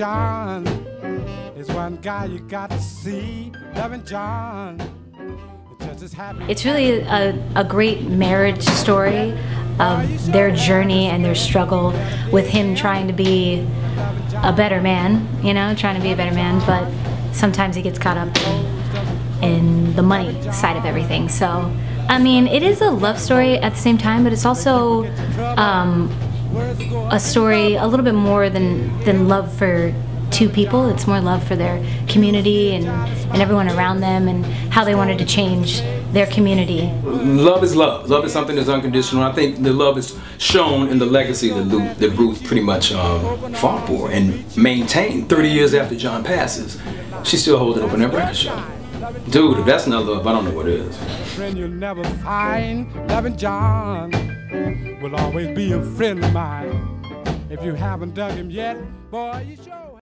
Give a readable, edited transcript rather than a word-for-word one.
John is one guy you got to see. Loving John. It's really a great marriage story of their journey and their struggle with him trying to be a better man, you know, trying to be a better man, but sometimes he gets caught up in the money side of everything. So, I mean, it is a love story at the same time, but it's also a story a little bit more than love for two people. It's more love for their community and everyone around them and how they wanted to change their community. Love is love. Love is something that's unconditional. I think the love is shown in the legacy that Ruth pretty much fought for and maintained 30 years after John passes. She's still holding open that record show. Dude, if that's not love, I don't know what is. Friend you'll never find. Loving John will always be a friend of mine. If you haven't dug him yet, boy, you sure